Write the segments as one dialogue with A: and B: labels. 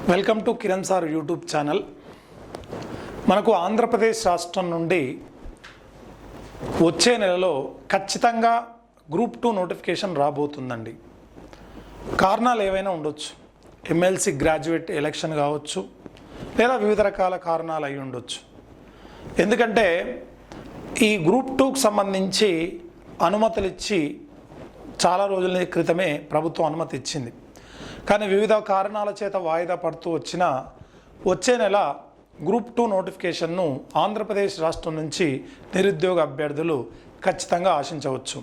A: Welcome to Kiran sir YouTube channel. మనకు ఆంధ్రప్రదేశ్ రాష్ట్రం నుండి వచ్చే నెలలో ఖచ్చితంగా గ్రూప్ 2 నోటిఫికేషన్ రాబోతుందండి. కారణాలు ఏవైనా ఉండొచ్చు. ఎమ్మెల్సీ గ్రాడ్యుయేట్ ఎలక్షన్ కావచ్చు, లేదా వివిధ రకాల కారణాలు అయి ఉండొచ్చు. ఎందుకంటే ఈ గ్రూప్ 2కు సంబంధించి అనుమతులు ఇచ్చి చాలా రోజుల క్రితమే ప్రభుత్వం అనుమతి ఇచ్చింది. కానీ వివిధ కారణాల చేత వాయిదా పడుతూ వచ్చిన వచ్చే నెల గ్రూప్ 2 నోటిఫికేషన్ను ఆంధ్రప్రదేశ్ రాష్ట్రం నుంచి నిరుద్యోగ అభ్యర్థులు ఖచ్చితంగా ఆశించవచ్చు.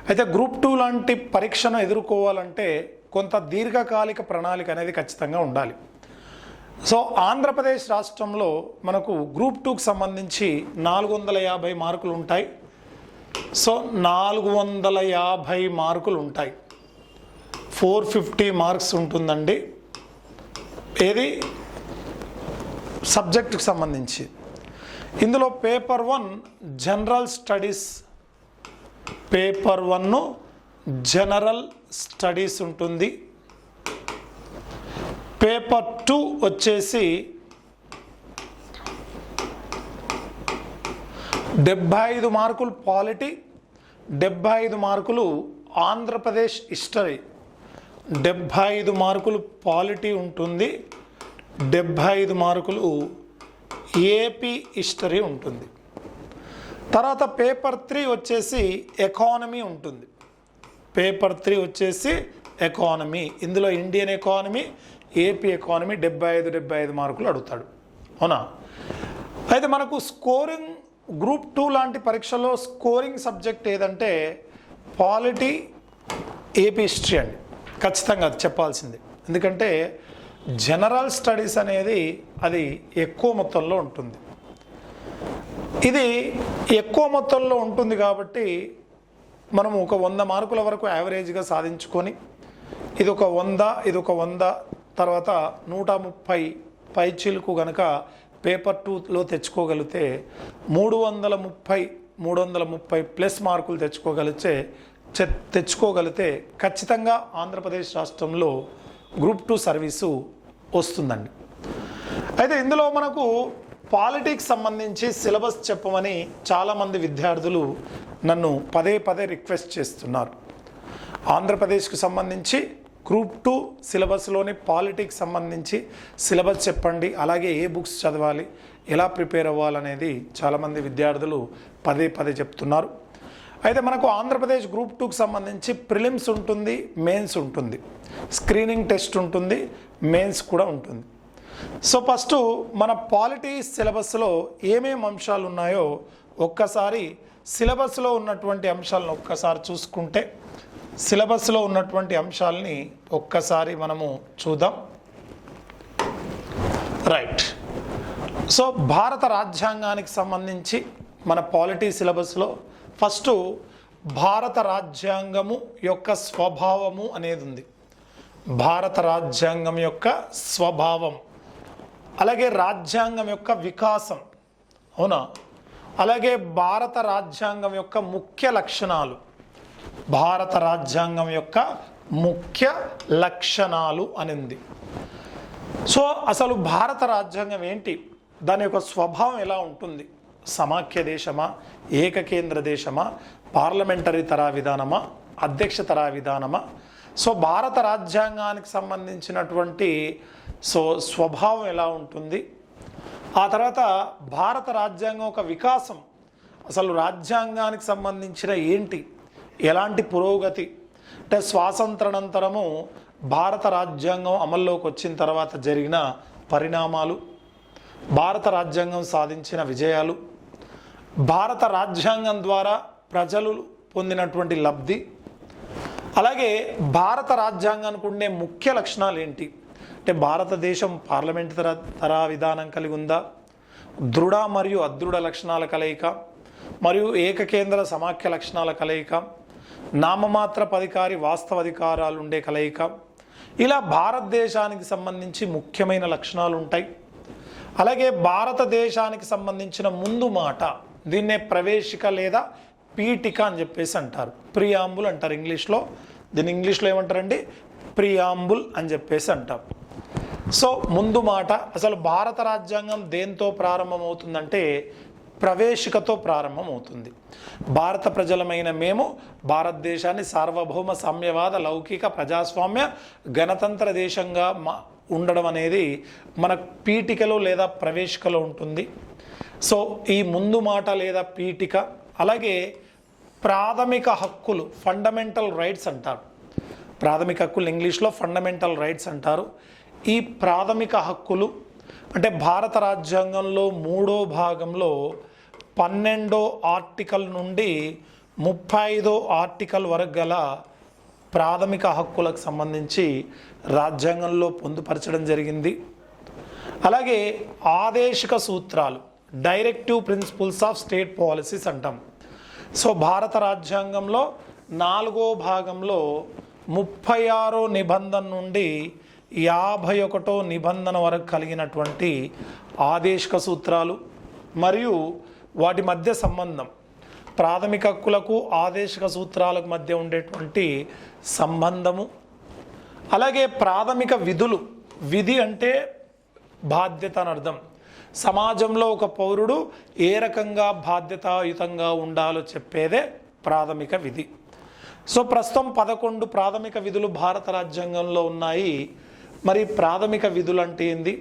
A: అయితే గ్రూప్ 2 లాంటి పరీక్షను ఎదుర్కోవాలంటే కొంత దీర్ఘకాలిక ప్రణాళిక అనేది ఖచ్చితంగా ఉండాలి. సో ఆంధ్రప్రదేశ్ రాష్ట్రంలో మనకు గ్రూప్ 2కు సంబంధించి 450 మార్కులు ఉంటాయి. సో 450 మార్కులు ఉంటాయి. 450 మార్క్స్ ఉంటుందండి. ఏది సబ్జెక్టుకు సంబంధించి. ఇందులో paper 1 general studies, paper 1 general studies ఉంటుంది. పేపర్ 2 వచ్చేసి 75 మార్కులు పాలిటీ, 75 మార్కులు ఆంధ్రప్రదేశ్ హిస్టరీ. 75 మార్కులు పాలిటీ ఉంటుంది, 75 మార్కులు ఏపీ హిస్టరీ ఉంటుంది. తర్వాత పేపర్ 3 వచ్చేసి ఎకానమీ ఉంటుంది. పేపర్ 3 వచ్చేసి ఎకానమీ. ఇందులో ఇండియన్ ఎకానమీ, ఏపీ ఎకానమీ 75 మార్కులు అడుగుతాడు. అవునా? అయితే మనకు స్కోరింగ్ గ్రూప్ 2 లాంటి పరీక్షలో స్కోరింగ్ సబ్జెక్ట్ ఏదంటే పాలిటీ, ఏపీ హిస్టరీ అండి. ఖచ్చితంగా అది చెప్పాల్సింది. ఎందుకంటే జనరల్ స్టడీస్ అనేది అది ఎక్కువ మొత్తంలో ఉంటుంది. ఇది ఎక్కువ మొత్తంలో ఉంటుంది కాబట్టి మనము ఒక 100 మార్కుల వరకు యావరేజ్గా సాధించుకొని ఇది ఒక 100 తర్వాత 130 పైచీలకు కనుక పేపర్ 2లో తెచ్చుకోగలిగితే 330 ప్లస్ మార్కులు తెచ్చుకోగలిగితే ఖచ్చితంగా ఆంధ్రప్రదేశ్ రాష్ట్రంలో గ్రూప్ 2 సర్వీసు వస్తుందండి. అయితే ఇందులో మనకు పాలిటిక్స్ సంబంధించి సిలబస్ చెప్పమని చాలామంది విద్యార్థులు నన్ను పదే రిక్వెస్ట్ చేస్తున్నారు. ఆంధ్రప్రదేశ్కు సంబంధించి గ్రూప్ 2 సిలబస్లోని పాలిటిక్స్ సంబంధించి సిలబస్ చెప్పండి, అలాగే ఏ బుక్స్ చదవాలి, ఎలా ప్రిపేర్ అవ్వాలనేది చాలామంది విద్యార్థులు పదే చెప్తున్నారు. అయితే మనకు ఆంధ్రప్రదేశ్ గ్రూప్ 2కు సంబంధించి ప్రిలిమ్స్ ఉంటుంది, మెయిన్స్ ఉంటుంది, స్క్రీనింగ్ టెస్ట్ ఉంటుంది, మెయిన్స్ కూడా ఉంటుంది. సో ఫస్ట్ మన పాలిటీ సిలబస్లో ఏమేమి అంశాలు ఉన్నాయో ఒక్కసారి సిలబస్లో ఉన్నటువంటి అంశాలను ఒక్కసారి చూసుకుంటే, సిలబస్లో ఉన్నటువంటి అంశాలని ఒక్కసారి మనము చూద్దాం. రైట్. సో భారత రాజ్యాంగానికి సంబంధించి మన పాలిటీ సిలబస్లో ఫస్ట్ భారత రాజ్యాంగము యొక్క స్వభావము అనేది ఉంది. భారత రాజ్యాంగం యొక్క స్వభావం, అలాగే రాజ్యాంగం యొక్క వికాసం. అవునా? అలాగే భారత రాజ్యాంగం యొక్క ముఖ్య లక్షణాలు, భారత రాజ్యాంగం యొక్క ముఖ్య లక్షణాలు అని ఉంది. సో అసలు భారత రాజ్యాంగం ఏంటి, దాని యొక్క స్వభావం ఎలా ఉంటుంది, సమాఖ్య దేశమా, ఏకకేంద్ర దేశమా, పార్లమెంటరీ తరా విధానమా, అధ్యక్ష తరా విధానమా? సో భారత రాజ్యాంగానికి సంబంధించినటువంటి స్వభావం ఎలా ఉంటుంది. ఆ తర్వాత భారత రాజ్యాంగం ఒక వికాసం, అసలు రాజ్యాంగానికి సంబంధించిన ఏంటి, ఎలాంటి పురోగతి, అంటే స్వాతంత్రానంతరము భారత రాజ్యాంగం అమల్లోకి వచ్చిన తర్వాత జరిగిన పరిణామాలు, భారత రాజ్యాంగం సాధించిన విజయాలు, భారత రాజ్యాంగం ద్వారా ప్రజలు పొందినటువంటి లబ్ధి, అలాగే భారత రాజ్యాంగానికి ఉండే ముఖ్య లక్షణాలు ఏంటి, అంటే భారతదేశం పార్లమెంట్ తరా విధానం కలిగి ఉందా, దృఢ మరియు అదృఢ లక్షణాల కలయిక, మరియు ఏకకేంద్ర సమాఖ్య లక్షణాల కలయిక, నామమాత్ర అధికారి వాస్తవ అధికారాలు ఉండే కలయిక. ఇలా భారతదేశానికి సంబంధించి ముఖ్యమైన లక్షణాలు ఉంటాయి. అలాగే భారతదేశానికి సంబంధించిన ముందు మాట, దీన్నే ప్రవేశిక లేదా పీఠిక అని చెప్పేసి అంటారు. ప్రియాంబుల్ అంటారు ఇంగ్లీష్లో. దీన్ని ఇంగ్లీష్లో ఏమంటారండి? ప్రియాంబుల్ అని చెప్పేసి అంటాం. సో ముందు మాట, అసలు భారత రాజ్యాంగం దేంతో ప్రారంభమవుతుందంటే ప్రవేశికతో ప్రారంభమవుతుంది. భారత ప్రజలమైన మేము భారతదేశాన్ని సార్వభౌమ సామ్యవాద లౌకిక ప్రజాస్వామ్య గణతంత్ర దేశంగా ఉండడం అనేది మన పీఠికలో లేదా ప్రవేశికలో ఉంటుంది. సో ఈ ముందు మాట లేదా పీఠిక, అలాగే ప్రాథమిక హక్కులు ఫండమెంటల్ రైట్స్ అంటారు. ప్రాథమిక హక్కులు ఇంగ్లీష్లో ఫండమెంటల్ రైట్స్ అంటారు. ఈ ప్రాథమిక హక్కులు అంటే భారత రాజ్యాంగంలో 3వ భాగంలో 12వ ఆర్టికల్ నుండి 35వ ఆర్టికల్ వరకు గల ప్రాథమిక హక్కులకు సంబంధించి రాజ్యాంగంలో పొందుపరచడం జరిగింది. అలాగే ఆదేశిక సూత్రాలు directive principles of state policies అంటాం. సో భారత రాజ్యాంగంలో 4వ భాగంలో 36వ నిబంధన నుండి 51వ నిబంధన వరకు కలిగినటువంటి ఆదేశిక సూత్రాలు మరియు వాటి మధ్య సంబంధం, ప్రాథమిక హక్కులకు ఆదేశిక సూత్రాలకు మధ్య ఉండేటువంటి సంబంధము, అలాగే ప్రాథమిక విధులు, విధి అంటే బాధ్యత అని అర్థం. సమాజంలో ఒక పౌరుడు ఏ రకంగా బాధ్యతాయుతంగా ఉండాలో చెప్పేదే ప్రాథమిక విధి. సో ప్రస్తుతం 11 ప్రాథమిక విధులు భారత రాజ్యాంగంలో ఉన్నాయి. మరి ప్రాథమిక విధులు అంటే ఏంది,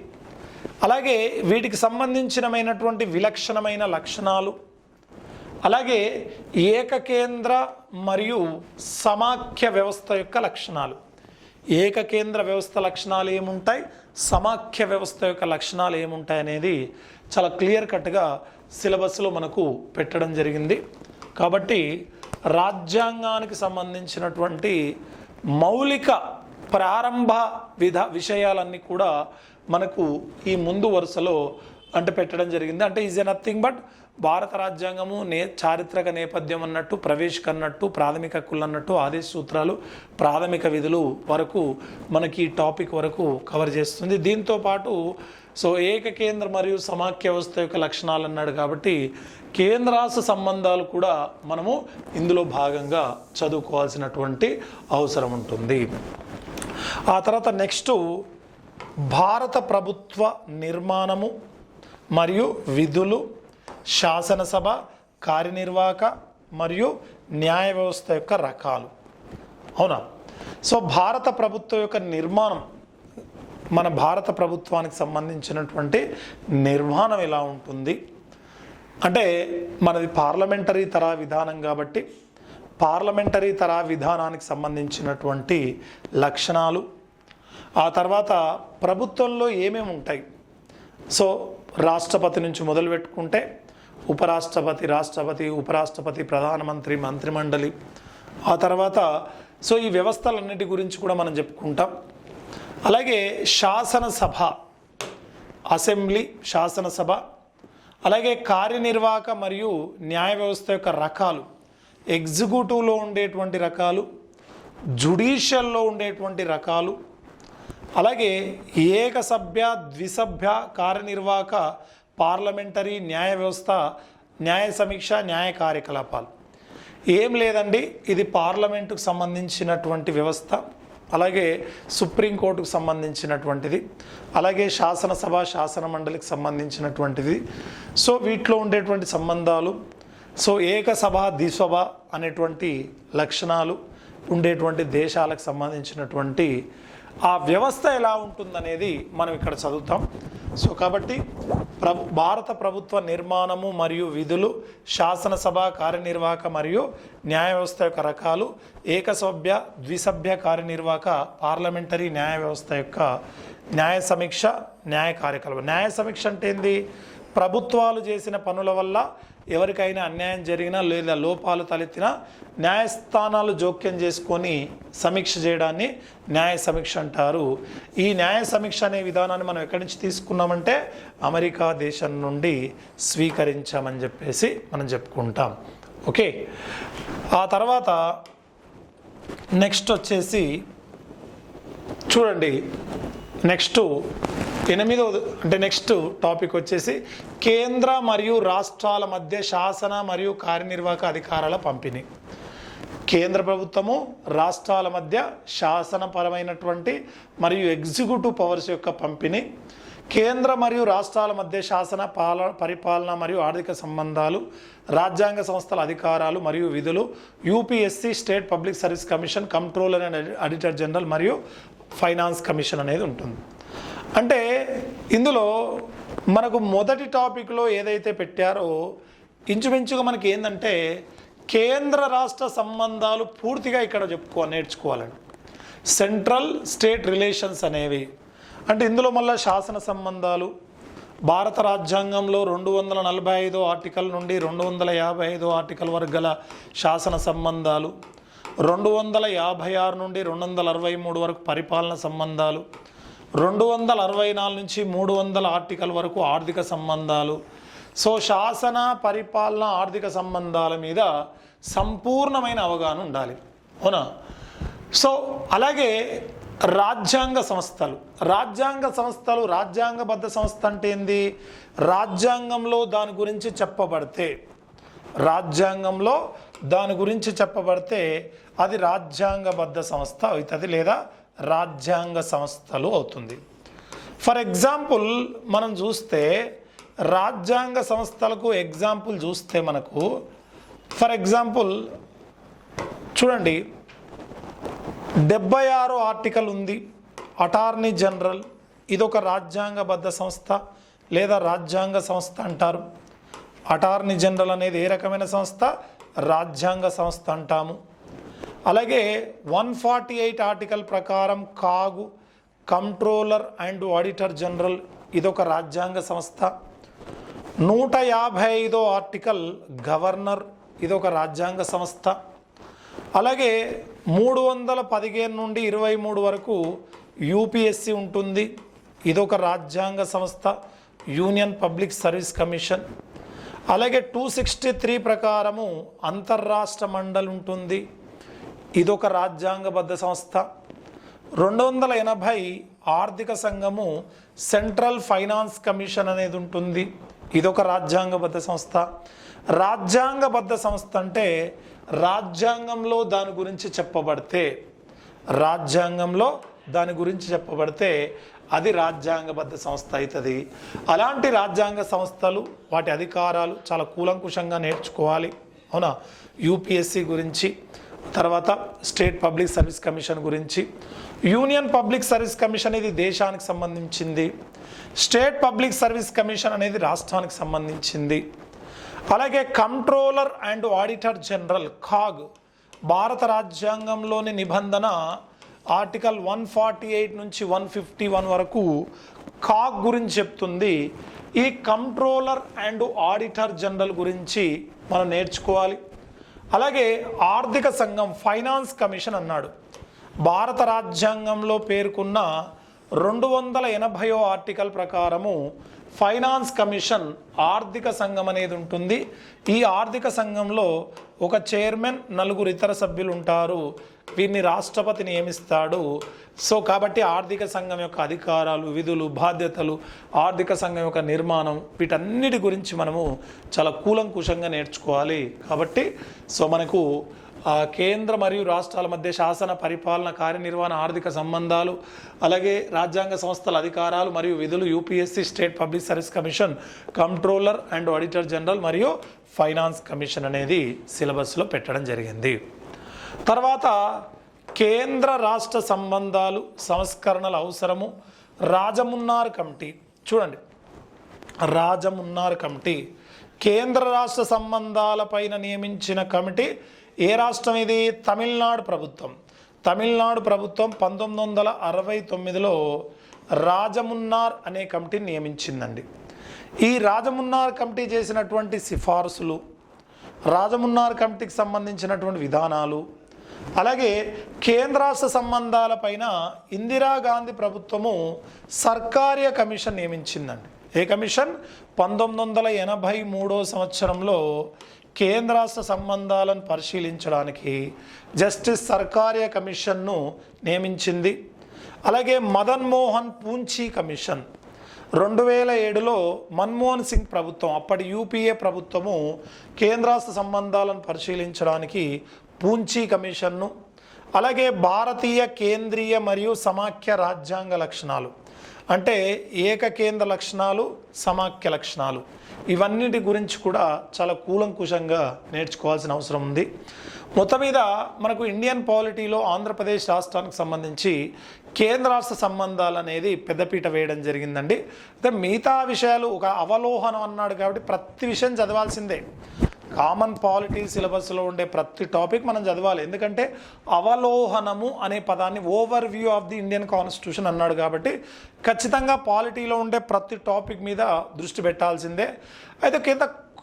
A: అలాగే వీటికి సంబంధించినమైనటువంటి విలక్షణమైన లక్షణాలు, అలాగే ఏకకేంద్ర మరియు సమాఖ్య వ్యవస్థ యొక్క లక్షణాలు. ఏకకేంద్ర వ్యవస్థ లక్షణాలు ఏముంటాయి, సమాఖ్య వ్యవస్థ యొక్క లక్షణాలు ఏముంటాయి అనేది చాలా క్లియర్ కట్గా సిలబస్లో మనకు పెట్టడం జరిగింది. కాబట్టి రాజ్యాంగానికి సంబంధించినటువంటి మౌలిక ప్రారంభ విషయాలన్నీ కూడా మనకు ఈ ముందు వరుసలో అంటే పెట్టడం జరిగింది. అంటే ఈజ్ ఎ నథింగ్ బట్ భారత రాజ్యాంగము చారిత్రక నేపథ్యం అన్నట్టు, ప్రవేశిక అన్నట్టు, ప్రాథమిక హక్కులు అన్నట్టు, ఆదేశ సూత్రాలు, ప్రాథమిక విధులు వరకు మనకి ఈ టాపిక్ వరకు కవర్ చేస్తుంది. దీంతో పాటు సో ఏకకేంద్ర మరియు సమాఖ్య వ్యవస్థ యొక్క లక్షణాలు అన్నాడు కాబట్టి కేంద్రాస సంబంధాలు కూడా మనము ఇందులో భాగంగా చదువుకోవాల్సినటువంటి అవసరం ఉంటుంది. ఆ తర్వాత నెక్స్ట్ భారత ప్రభుత్వ నిర్మాణము మరియు విధులు, శాసనసభ, కార్యనిర్వాహక మరియు న్యాయ వ్యవస్థ యొక్క రకాలు. అవునా? సో భారత ప్రభుత్వం యొక్క నిర్మాణం, మన భారత ప్రభుత్వానికి సంబంధించినటువంటి నిర్మాణం ఎలా ఉంటుంది అంటే మనది పార్లమెంటరీ తరహా విధానం కాబట్టి పార్లమెంటరీ తరహా విధానానికి సంబంధించినటువంటి లక్షణాలు, ఆ తర్వాత ప్రభుత్వంలో ఏమేమి ఉంటాయి. సో రాష్ట్రపతి నుంచి మొదలు పెట్టుకుంటే ఉపరాష్ట్రపతి, రాష్ట్రపతి, ఉపరాష్ట్రపతి, ప్రధానమంత్రి, మంత్రిమండలి, ఆ తర్వాత సో ఈ వ్యవస్థలన్నిటి గురించి కూడా మనం చెప్పుకుంటాం. అలాగే శాసనసభ, అసెంబ్లీ, శాసనసభ, అలాగే కార్యనిర్వాహక మరియు న్యాయ వ్యవస్థ యొక్క రకాలు, ఎగ్జిక్యూటివ్లో ఉండేటువంటి రకాలు, జ్యుడిషియల్లో ఉండేటువంటి రకాలు, అలాగే ఏకసభ్య, ద్విసభ్య, కార్యనిర్వాహక, పార్లమెంటరీ, న్యాయ వ్యవస్థ, న్యాయ సమీక్ష, న్యాయ కార్యకలాపాలు. ఏం లేదండి, ఇది పార్లమెంటుకు సంబంధించినటువంటి వ్యవస్థ, అలాగే సుప్రీంకోర్టుకు సంబంధించినటువంటిది, అలాగే శాసనసభ, శాసన మండలికి సంబంధించినటువంటిది. సో వీటిలో ఉండేటువంటి సంబంధాలు, సో ఏకసభ, ద్విసభ అనేటువంటి లక్షణాలు ఉండేటువంటి దేశాలకు సంబంధించినటువంటి ఆ వ్యవస్థ ఎలా ఉంటుందనేది మనం ఇక్కడ చదువుతాం. సో కాబట్టి భారత ప్రభుత్వ నిర్మాణము మరియు విధులు, శాసనసభ, కార్యనిర్వాహక మరియు న్యాయ వ్యవస్థ యొక్క రకాలు, ఏకసభ్య, ద్విసభ్య కార్యనిర్వాహక, పార్లమెంటరీ న్యాయ వ్యవస్థ యొక్క న్యాయ సమీక్ష, న్యాయ కార్యకలాపం. న్యాయ సమీక్ష అంటే ఏంది, ప్రభుత్వాలు చేసిన పనుల వల్ల ఎవరికైనా అన్యాయం జరిగినా లేదా లోపాలు తలెత్తినా న్యాయస్థానాలు జోక్యం చేసుకొని సమీక్ష చేయడాన్ని న్యాయ సమీక్ష అంటారు. ఈ న్యాయ సమీక్ష అనే విధానాన్ని మనం ఎక్కడి నుంచి తీసుకున్నామంటే అమెరికా దేశం నుండి స్వీకరించామని చెప్పేసి మనం చెప్పుకుంటాం. ఓకే, ఆ తర్వాత నెక్స్ట్ వచ్చేసి చూడండి, నెక్స్ట్ 8వ అంటే నెక్స్ట్ టాపిక్ వచ్చేసి కేంద్ర మరియు రాష్ట్రాల మధ్య శాసన మరియు కార్యనిర్వాహక అధికారాల పంపిణీ. కేంద్ర ప్రభుత్వము రాష్ట్రాల మధ్య శాసనపరమైనటువంటి మరియు ఎగ్జిక్యూటివ్ పవర్స్ యొక్క పంపిణీ, కేంద్ర మరియు రాష్ట్రాల మధ్య శాసన పరిపాలన మరియు ఆర్థిక సంబంధాలు, రాజ్యాంగ సంస్థల అధికారాలు మరియు విధులు, UPSC state public service commission, controller and auditor general మరియు ఫైనాన్స్ కమిషన్ అనేది ఉంటుంది. అంటే ఇందులో మనకు మొదటి టాపిక్లో ఏదైతే పెట్టారో ఇంచుమించుగా మనకి ఏంటంటే కేంద్ర రాష్ట్ర సంబంధాలు పూర్తిగా ఇక్కడ నేర్చుకోవాలండి. సెంట్రల్ స్టేట్ రిలేషన్స్ అనేవి అంటే ఇందులో మళ్ళీ శాసన సంబంధాలు, భారత రాజ్యాంగంలో 245 ఆర్టికల్ నుండి 255 ఆర్టికల్ వరకు గల శాసన సంబంధాలు, 256 నుండి 263 వరకు పరిపాలన సంబంధాలు, 264 నుంచి 300 ఆర్టికల్ వరకు ఆర్థిక సంబంధాలు. సో శాసన పరిపాలన ఆర్థిక సంబంధాల మీద సంపూర్ణమైన అవగాహన ఉండాలి, అవునా? సో అలాగే రాజ్యాంగ సంస్థలు, రాజ్యాంగబద్ధ సంస్థ అంటే ఏంది? రాజ్యాంగంలో దాని గురించి చెప్పబడితే అది రాజ్యాంగబద్ధ సంస్థ అవుతుంది లేదా రాజ్యాంగ సంస్థలు అవుతుంది. ఫర్ ఎగ్జాంపుల్ మనం చూస్తే రాజ్యాంగ సంస్థలకు ఎగ్జాంపుల్ చూస్తే మనకు ఫర్ ఎగ్జాంపుల్ చూడండి 76 ఆర్టికల్ ఉంది, అటార్నీ జనరల్. ఇదొక రాజ్యాంగబద్ధ సంస్థ లేదా రాజ్యాంగ సంస్థ అంటారు. అటార్నీ జనరల్ అనేది ఏ రకమైన సంస్థ? రాజ్యాంగ సంస్థ అంటాము. అలాగే 148 ఆర్టికల్ ప్రకారం కాగు, కంట్రోలర్ అండ్ ఆడిటర్ జనరల్, ఇదొక రాజ్యాంగ సంస్థ. 155 ఆర్టికల్ గవర్నర్, ఇదొక రాజ్యాంగ సంస్థ. అలాగే 315 నుండి 23 వరకు యూపీఎస్సీ ఉంటుంది, ఇదొక రాజ్యాంగ సంస్థ, యూనియన్ పబ్లిక్ సర్వీస్ కమిషన్. అలాగే 263 ప్రకారము అంతర్రాష్ట్ర మండలి ఉంటుంది, ఇదొక రాజ్యాంగబద్ధ సంస్థ. 280 ఆర్థిక సంఘము, సెంట్రల్ ఫైనాన్స్ కమిషన్ అనేది ఉంటుంది, ఇదొక రాజ్యాంగబద్ధ సంస్థ. రాజ్యాంగబద్ధ సంస్థ అంటే రాజ్యాంగంలో దాని గురించి చెప్పబడితే అది రాజ్యాంగబద్ధ సంస్థ అవుతుంది. అలాంటి రాజ్యాంగ సంస్థలు వాటి అధికారాలు చాలా కూలంకుషంగా నేర్చుకోవాలి, అవునా? యూపీఎస్సీ గురించి, తర్వాత స్టేట్ పబ్లిక్ సర్వీస్ కమిషన్ గురించి. యూనియన్ పబ్లిక్ సర్వీస్ కమిషన్ ఇది దేశానికి సంబంధించింది, స్టేట్ పబ్లిక్ సర్వీస్ కమిషన్ అనేది రాష్ట్రానికి సంబంధించింది. అలాగే controller and auditor general CAG, భారత రాజ్యాంగంలోని నిబంధన ఆర్టికల్ 148 నుంచి 151 వరకు కాగ్ గురించి చెప్తుంది. ఈ కంట్రోలర్ అండ్ ఆడిటర్ జనరల్ గురించి మనం నేర్చుకోవాలి. అలాగే ఆర్థిక సంఘం, ఫైనాన్స్ కమిషన్ అన్నాడు. భారత రాజ్యాంగంలో పేర్కొన్న 280 ఆర్టికల్ ప్రకారము ఫైనాన్స్ కమిషన్ ఆర్థిక సంఘం అనేది ఉంటుంది. ఈ ఆర్థిక సంఘంలో ఒక చైర్మన్, 4 ఇతర సభ్యులు ఉంటారు. వీరిని రాష్ట్రపతి నియమిస్తాడు. సో కాబట్టి ఆర్థిక సంఘం యొక్క అధికారాలు, విధులు, బాధ్యతలు, ఆర్థిక సంఘం యొక్క నిర్మాణం, వీటన్నిటి గురించి మనము చాలా కూలంకుషంగా నేర్చుకోవాలి. కాబట్టి సో మనకు కేంద్ర మరియు రాష్ట్రాల మధ్య శాసన పరిపాలన, కార్యనిర్వహణ, ఆర్థిక సంబంధాలు, అలాగే రాజ్యాంగ సంస్థల అధికారాలు మరియు విధులు, UPSC state public service commission, controller and auditor general మరియు ఫైనాన్స్ కమిషన్ అనేది సిలబస్లో పెట్టడం జరిగింది. తర్వాత కేంద్ర రాష్ట్ర సంబంధాలు సంస్కరణల అవసరము, రాజమున్నార్ కమిటీ. చూడండి, రాజమున్నార్ కమిటీ కేంద్ర రాష్ట్ర సంబంధాలపైన నియమించిన కమిటీ. ఏ రాష్ట్రం ఇది? తమిళనాడు ప్రభుత్వం. 1969లో రాజమున్నార్ అనే కమిటీని నియమించిందండి. ఈ రాజమున్నార్ కమిటీ చేసినటువంటి సిఫార్సులు, రాజమున్నార్ కమిటీకి సంబంధించినటువంటి విధానాలు, అలాగే కేంద్ర రాష్ట్ర సంబంధాలపైన ఇందిరాగాంధీ ప్రభుత్వము సర్కార్య కమిషన్ నియమించిందండి. ఏ కమిషన్? 1983 సంవత్సరంలో కేంద్ర రాష్ట్ర సంబంధాలను పరిశీలించడానికి జస్టిస్ సర్కార్య కమిషన్ను నియమించింది. అలాగే మదన్ మోహన్ పూంచి కమిషన్ 2007లో మన్మోహన్ సింగ్ ప్రభుత్వం, అప్పటి యూపీఏ ప్రభుత్వము కేంద్ర రాష్ట్ర సంబంధాలను పరిశీలించడానికి పూంచీ కమిషన్ను, అలాగే భారతీయ కేంద్రీయ మరియు సమాఖ్య రాజ్యాంగ లక్షణాలు, అంటే ఏకకేంద్ర లక్షణాలు, సమాఖ్య లక్షణాలు, ఇవన్నిటి గురించి కూడా చాలా కూలంకుషంగా నేర్చుకోవాల్సిన అవసరం ఉంది. మొత్తం మీద మనకు ఇండియన్ పాలిటీలో ఆంధ్రప్రదేశ్ రాష్ట్రానికి సంబంధించి కేంద్ర రాష్ట్ర సంబంధాలు అనేది పెద్దపీట వేయడం జరిగిందండి. అయితే మిగతా విషయాలు ఒక అవలోహనం అన్నాడు కాబట్టి ప్రతి విషయం చదవాల్సిందే. కామన్ పాలిటీ సిలబస్లో ఉండే ప్రతి టాపిక్ మనం చదవాలి. ఎందుకంటే అవలోహనము అనే పదాన్ని over view of the Indian constitution అన్నాడు కాబట్టి ఖచ్చితంగా పాలిటీలో ఉండే ప్రతి టాపిక్ మీద దృష్టి పెట్టాల్సిందే. అయితే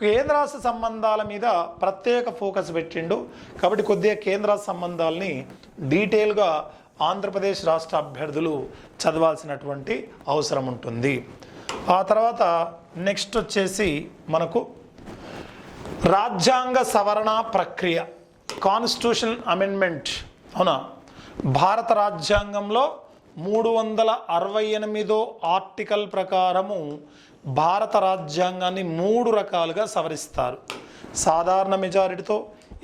A: కేంద్ర రాష్ట్ర సంబంధాల మీద ప్రత్యేక ఫోకస్ పెట్టిండు కాబట్టి కొద్దిగా కేంద్ర రాష్ట్ర సంబంధాలని డీటెయిల్గా ఆంధ్రప్రదేశ్ రాష్ట్ర అభ్యర్థులు చదవాల్సినటువంటి అవసరం ఉంటుంది. ఆ తర్వాత నెక్స్ట్ వచ్చేసి మనకు రాజ్యాంగ సవరణ ప్రక్రియ, కాన్స్టిట్యూషన్ అమెండ్మెంట్. అవునా, భారత రాజ్యాంగంలో 368వ ఆర్టికల్ ప్రకారము భారత రాజ్యాంగాన్ని 3 రకాలుగా సవరిస్తారు. సాధారణ మెజారిటీతో,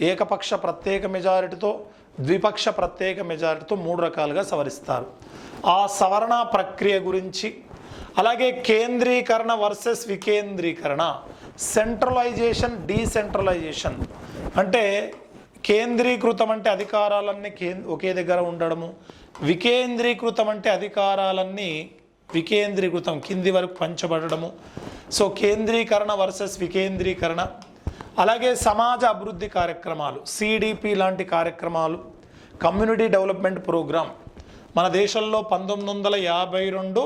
A: ఏకపక్ష ప్రత్యేక మెజారిటీతో, ద్విపక్ష ప్రత్యేక మెజారిటీతో 3 రకాలుగా సవరిస్తారు. ఆ సవరణ ప్రక్రియ గురించి, అలాగే కేంద్రీకరణ వర్సెస్ వికేంద్రీకరణ, సెంట్రలైజేషన్ డీసెంట్రలైజేషన్, అంటే కేంద్రీకృతం అంటే అధికారాలన్నీ ఒకే దగ్గర ఉండడము, వికేంద్రీకృతం అంటే అధికారాలన్నీ వికేంద్రీకృతం కింది వరకు పంచబడము. సో కేంద్రీకరణ వర్సెస్ వికేంద్రీకరణ, అలాగే సమాజ అభివృద్ధి కార్యక్రమాలు, సిడిపి లాంటి కార్యక్రమాలు, కమ్యూనిటీ డెవలప్మెంట్ ప్రోగ్రామ్. మన దేశంలో 1952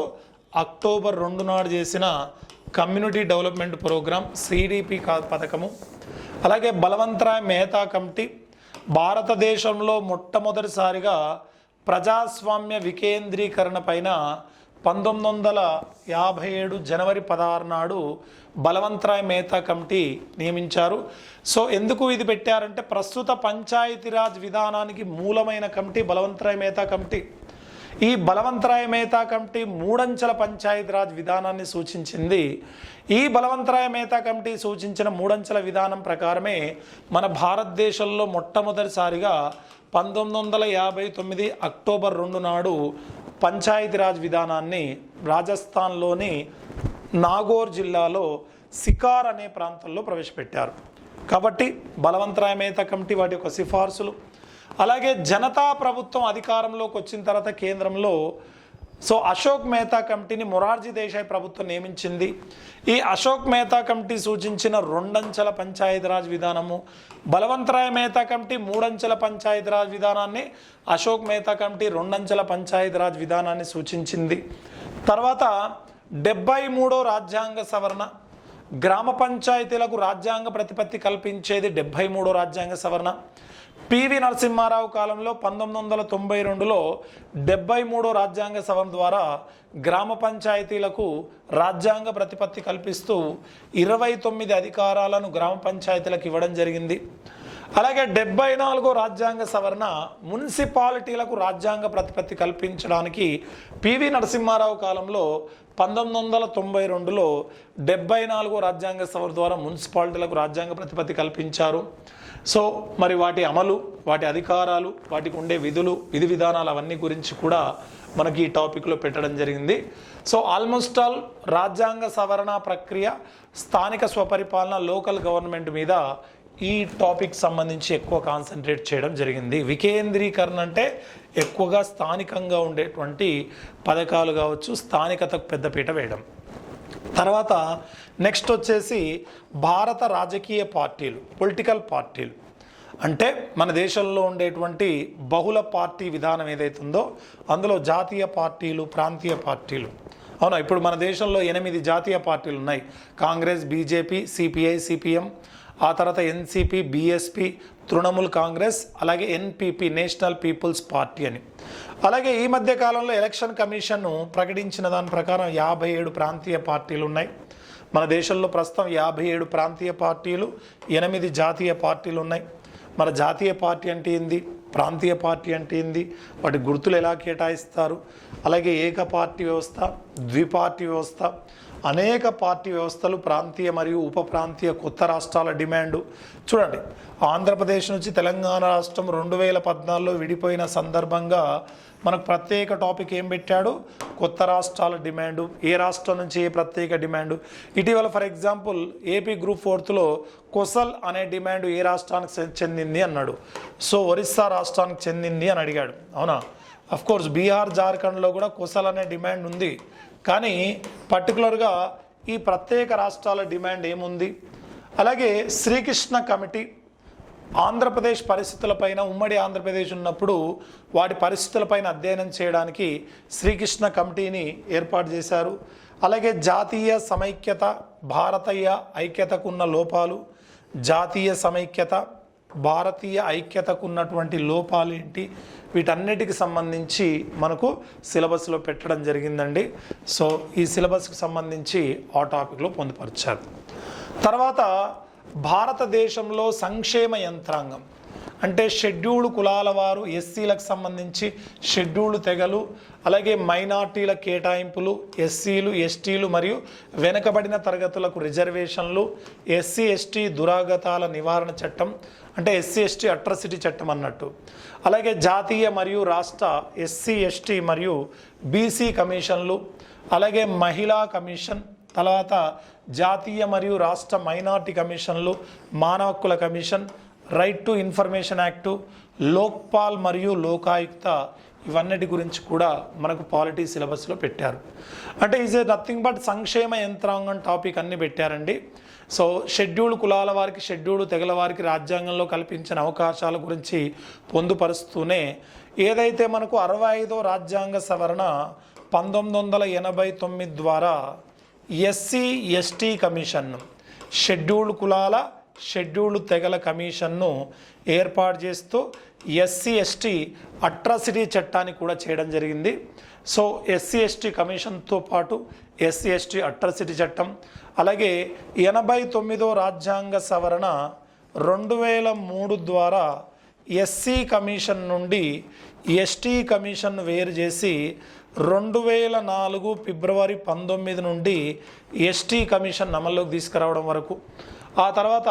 A: అక్టోబర్ 2 నాడు చేసిన కమ్యూనిటీ డెవలప్మెంట్ ప్రోగ్రామ్ సిడిపి పథకము. అలాగే బలవంతరాయ్ మెహతా కమిటీ, భారతదేశంలో మొట్టమొదటిసారిగా ప్రజాస్వామ్య వికేంద్రీకరణ పైన 1957 జనవరి 16 నాడు బలవంతరాయ్ మెహతా కమిటీ నియమించారు. సో ఎందుకు ఇది పెట్టారంటే ప్రస్తుత పంచాయతీరాజ్ విధానానికి మూలమైన కమిటీ బలవంతరాయ్ మెహతా కమిటీ. ఈ బలవంతరాయ్ మెహతా కమిటీ 3 అంచెల పంచాయతీరాజ్ విధానాన్ని సూచించింది. ఈ బలవంతరాయ్ మెహతా కమిటీ సూచించిన 3 అంచెల విధానం ప్రకారమే మన భారతదేశంలో మొట్టమొదటిసారిగా 1959 అక్టోబర్ 2 నాడు పంచాయతీరాజ్ విధానాన్ని రాజస్థాన్లోని నాగోర్ జిల్లాలో సికార్ అనే ప్రాంతంలో ప్రవేశపెట్టారు. కాబట్టి బలవంతరాయ్ మెహతా కమిటీ వాటి యొక్క సిఫార్సులు, అలాగే జనతా ప్రభుత్వం అధికారంలోకి వచ్చిన తర్వాత కేంద్రంలో అశోక్ మెహతా కమిటీని మొరార్జీ దేశాయ్ ప్రభుత్వం నియమించింది. ఈ అశోక్ మెహతా కమిటీ సూచించిన 2 అంచెల పంచాయతీరాజ్ విధానము, బలవంతరాయ్ మెహతా కమిటీ 3 అంచెల పంచాయతీరాజ్ విధానాన్ని, అశోక్ మెహతా కమిటీ 2 అంచెల పంచాయతీరాజ్ విధానాన్ని సూచించింది. తర్వాత 73వ రాజ్యాంగ సవరణ, గ్రామ పంచాయతీలకు రాజ్యాంగ ప్రతిపత్తి కల్పించేది 73వ రాజ్యాంగ సవరణ. పివి నరసింహారావు కాలంలో 1992లో 73వ రాజ్యాంగ సవరణ ద్వారా గ్రామ పంచాయతీలకు రాజ్యాంగ ప్రతిపత్తి కల్పిస్తూ 29 అధికారాలను గ్రామ పంచాయతీలకు ఇవ్వడం జరిగింది. అలాగే 74వ రాజ్యాంగ సవరణ మున్సిపాలిటీలకు రాజ్యాంగ ప్రతిపత్తి కల్పించడానికి పివి నరసింహారావు కాలంలో 1992లో 74వ రాజ్యాంగ సవరణ ద్వారా మున్సిపాలిటీలకు రాజ్యాంగ ప్రతిపత్తి కల్పించారు. సో మరి వాటి అమలు, వాటి అధికారాలు, వాటికి ఉండే విధులు, విధి విధానాలు అవన్నీ గురించి కూడా మనకి ఈ టాపిక్లో పెట్టడం జరిగింది. సో ఆల్మోస్ట్ ఆల్ రాజ్యాంగ సవరణ ప్రక్రియ, స్థానిక స్వపరిపాలన, లోకల్ గవర్నమెంట్ మీద ఈ టాపిక్ సంబంధించి ఎక్కువ కాన్సన్ట్రేట్ చేయడం జరిగింది. వికేంద్రీకరణ అంటే ఎక్కువగా స్థానికంగా ఉండేటువంటి పథకాలు కావచ్చు, స్థానికతకు పెద్దపీట వేయడం. తర్వాత నెక్స్ట్ వచ్చేసి భారత రాజకీయ పార్టీలు, పొలిటికల్ పార్టీలు. అంటే మన దేశంలో ఉండేటువంటి బహుళ పార్టీ విధానం ఏదైతుందో అందులో జాతీయ పార్టీలు, ప్రాంతీయ పార్టీలు. అవునా, ఇప్పుడు మన దేశంలో 8 జాతీయ పార్టీలు ఉన్నాయి. కాంగ్రెస్, బీజేపీ, సిపిఐ, సిపిఎం, ఆ తర్వాత ఎన్సిపి, బిఎస్పి, తృణమూల్ కాంగ్రెస్, అలాగే ఎన్పిపి, నేషనల్ పీపుల్స్ పార్టీ అని. అలాగే ఈ మధ్య కాలంలో ఎలక్షన్ కమిషన్ ప్రకటించిన దాని ప్రకారం 57 ప్రాంతీయ పార్టీలు ఉన్నాయి. మన దేశంలో ప్రస్తుతం 57 ప్రాంతీయ పార్టీలు, 8 జాతీయ పార్టీలు ఉన్నాయి. మన జాతీయ పార్టీ అంటే ఏంది, ప్రాంతీయ పార్టీ అంటే ఏంది, వాటి గుర్తులు ఎలా కేటాయిస్తారు, అలాగే ఏక పార్టీ వ్యవస్థ, ద్విపార్టీ వ్యవస్థ, అనేక పార్టీ వ్యవస్థలు, ప్రాంతీయ మరియు ఉప ప్రాంతీయ కొత్త రాష్ట్రాల డిమాండు. చూడండి, ఆంధ్రప్రదేశ్ నుంచి తెలంగాణ రాష్ట్రం 2014లో విడిపోయిన సందర్భంగా మనకు ప్రత్యేక టాపిక్ ఏం పెట్టాడు? కొత్త రాష్ట్రాల డిమాండు. ఏ రాష్ట్రం నుంచి ఏ ప్రత్యేక డిమాండు. ఇటీవల ఫర్ ఎగ్జాంపుల్ ఏపీ గ్రూప్ 4లో కొసల్ అనే డిమాండ్ ఏ రాష్ట్రానికి చెందింది అన్నాడు. సో ఒరిస్సా రాష్ట్రానికి చెందింది అని అడిగాడు. అవునా? అఫ్ కోర్స్ బీహార్, జార్ఖండ్లో కూడా కొసల్ అనే డిమాండ్ ఉంది. కానీ పర్టికులర్గా ఈ ప్రత్యేక రాష్ట్రాల డిమాండ్ ఏముంది? అలాగే శ్రీకృష్ణ కమిటీ ఆంధ్రప్రదేశ్ పరిస్థితులపైన, ఉమ్మడి ఆంధ్రప్రదేశ్ ఉన్నప్పుడు వాటి పరిస్థితులపైన అధ్యయనం చేయడానికి శ్రీకృష్ణ కమిటీని ఏర్పాటు చేశారు. అలాగే జాతీయ సమైక్యత, భారతీయ ఐక్యతకు ఉన్న లోపాలు, జాతీయ సమైక్యత, భారతీయ ఐక్యతకు ఉన్నటువంటి లోపాలు ఏంటి, వీటన్నిటికి సంబంధించి మనకు సిలబస్లో పెట్టడం జరిగిందండి. సో ఈ సిలబస్కి సంబంధించి ఆ టాపిక్లో పొందుపరిచారు. తర్వాత భారతదేశంలో సంక్షేమ యంత్రాంగం అంటే షెడ్యూల్డ్ కులాల వారు, ఎస్సీలకు సంబంధించి షెడ్యూల్డ్ తెగలు, అలాగే మైనార్టీల కేటాయింపులు, ఎస్సీలు, ఎస్టీలు మరియు వెనుకబడిన తరగతులకు రిజర్వేషన్లు, ఎస్సీ ఎస్టీ దురాగతాల నివారణ చట్టం అంటే ఎస్సీ ఎస్టీ అట్రాసిటీ చట్టం అన్నట్టు. అలాగే జాతీయ మరియు రాష్ట్ర ఎస్సీ ఎస్టీ మరియు బీసీ కమిషన్లు, అలాగే మహిళా కమిషన్, తర్వాత జాతీయ మరియు రాష్ట్ర మైనార్టీ కమిషన్లు, మానవ హక్కుల commission, right to information act, Lokpal మరియు లోకాయుక్త, ఇవన్నిటి గురించి కూడా మనకు పాలిటీ సిలబస్లో పెట్టారు. అంటే ఈజ్ ఏ నథింగ్ బట్ సంక్షేమ యంత్రాంగం టాపిక్ అన్ని పెట్టారండి. సో షెడ్యూల్డ్ కులాల వారికి, షెడ్యూల్డ్ తెగల వారికి రాజ్యాంగంలో కల్పించిన అవకాశాల గురించి పొందుపరుస్తూనే ఏదైతే మనకు 65వ రాజ్యాంగ సవరణ 1989 ద్వారా ఎస్సీ ఎస్టీ కమిషన్ను, షెడ్యూల్డ్ కులాల, షెడ్యూల్డ్ తెగల కమిషన్ను ఏర్పాటు చేస్తూ ఎస్సీ ఎస్టీ అట్రాసిటీ చట్టాన్ని కూడా చేయడం జరిగింది. సో ఎస్సీ ఎస్టీ కమిషన్తో పాటు ఎస్సీ ఎస్టీ అట్రాసిటీ చట్టం, అలాగే 89వ రాజ్యాంగ సవరణ 2003 ద్వారా ఎస్సీ కమిషన్ నుండి ఎస్టీ కమిషన్ను వేరు చేసి 2004 ఫిబ్రవరి 19 నుండి ఎస్టీ కమిషన్ అమల్లోకి తీసుకురావడం వరకు, ఆ తర్వాత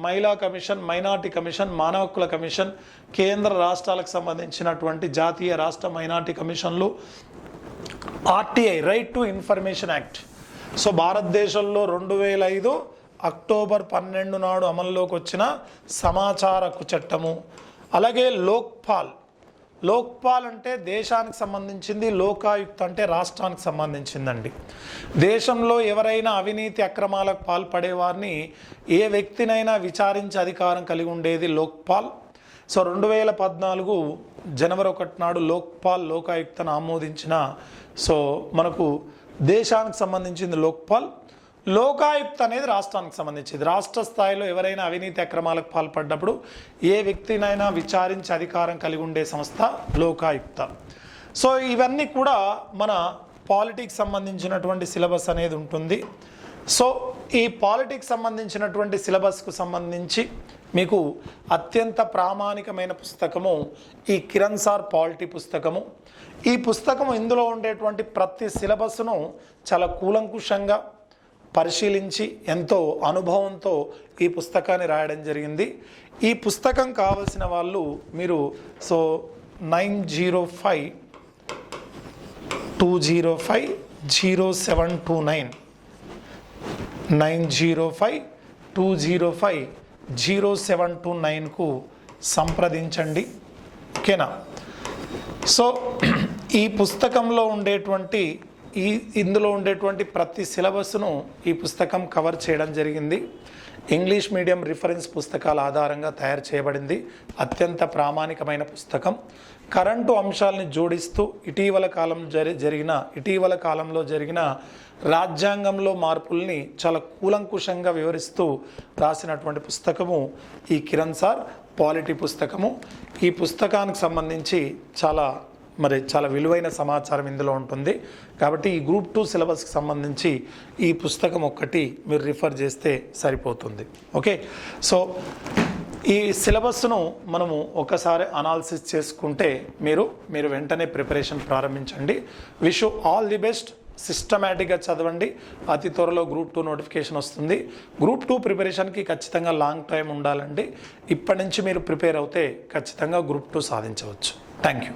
A: మహిళా కమిషన్, మైనార్టీ కమిషన్, మానవ హక్కుల కమిషన్, కేంద్ర రాష్ట్రాలకు సంబంధించినటువంటి జాతీయ రాష్ట్ర మైనార్టీ కమిషన్లు, RTI right to information act. So భారతదేశంలో 2005 అక్టోబర్ 12 నాడు అమల్లోకి వచ్చిన సమాచార హక్కు చట్టము. అలాగే లోక్పాల్ అంటే దేశానికి సంబంధించింది, లోకాయుక్త అంటే రాష్ట్రానికి సంబంధించిందండి. దేశంలో ఎవరైనా అవినీతి అక్రమాలకు పాల్పడే వారిని, ఏ వ్యక్తినైనా విచారించే అధికారం కలిగి ఉండేది లోక్పాల్. సో 2014 జనవరి 1 నాడు లోకాయుక్తను ఆమోదించిన. సో మనకు దేశానికి సంబంధించింది లోక్పాల్, లోకాయుక్త అనేది రాష్ట్రానికి సంబంధించింది. రాష్ట్ర స్థాయిలో ఎవరైనా అవినీతి అక్రమాలకు పాల్పడ్డప్పుడు ఏ వ్యక్తినైనా విచారించే అధికారం కలిగి ఉండే సంస్థ లోకాయుక్త. సో ఇవన్నీ కూడా మన పాలిటిక్స్ సంబంధించినటువంటి సిలబస్ అనేది ఉంటుంది. సో ఈ పాలిటిక్స్ సంబంధించినటువంటి సిలబస్కు సంబంధించి మీకు అత్యంత ప్రామాణికమైన పుస్తకము ఈ కిరణ్ సార్ పాలిటీ పుస్తకము. ఈ పుస్తకము ఇందులో ఉండేటువంటి ప్రతి సిలబస్ను చాలా కూలంకుషంగా పరిశీలించి ఎంతో అనుభవంతో ఈ పుస్తకాన్ని రాయడం జరిగింది. ఈ పుస్తకం కావలసిన వాళ్ళు మీరు 9052050729 9052050729కు సంప్రదించండి. ఓకేనా? సో ఈ పుస్తకంలో ఉండేటువంటి ఇందులో ఉండేటువంటి ప్రతి సిలబస్ను ఈ పుస్తకం కవర్ చేయడం జరిగింది. ఇంగ్లీష్ మీడియం రిఫరెన్స్ పుస్తకాల ఆధారంగా తయారు చేయబడింది. అత్యంత ప్రామాణికమైన పుస్తకం. కరెంటు అంశాలని జోడిస్తూ ఇటీవల కాలంలో జరిగిన రాజ్యాంగంలో మార్పుల్ని చాలా కూలంకుషంగా వివరిస్తూ రాసినటువంటి పుస్తకము ఈ కిరణ్ సార్ పాలిటీ పుస్తకము. ఈ పుస్తకానికి సంబంధించి చాలా విలువైన సమాచారం ఇందులో ఉంటుంది. కాబట్టి ఈ గ్రూప్ 2 సిలబస్కి సంబంధించి ఈ పుస్తకం ఒక్కటి మీరు రిఫర్ చేస్తే సరిపోతుంది. ఓకే, సో ఈ సిలబస్ను మనము ఒకసారి అనాలిసిస్ చేసుకుంటే మీరు వెంటనే ప్రిపరేషన్ ప్రారంభించండి. Wish you all the best. సిస్టమేటిక్గా చదవండి. అతి త్వరలో గ్రూప్ 2 నోటిఫికేషన్ వస్తుంది. గ్రూప్ 2 ప్రిపరేషన్కి ఖచ్చితంగా లాంగ్ టైం ఉండాలండి. ఇప్పటి నుంచి మీరు ప్రిపేర్ అవుతే ఖచ్చితంగా గ్రూప్ 2 సాధించవచ్చు. Thank you.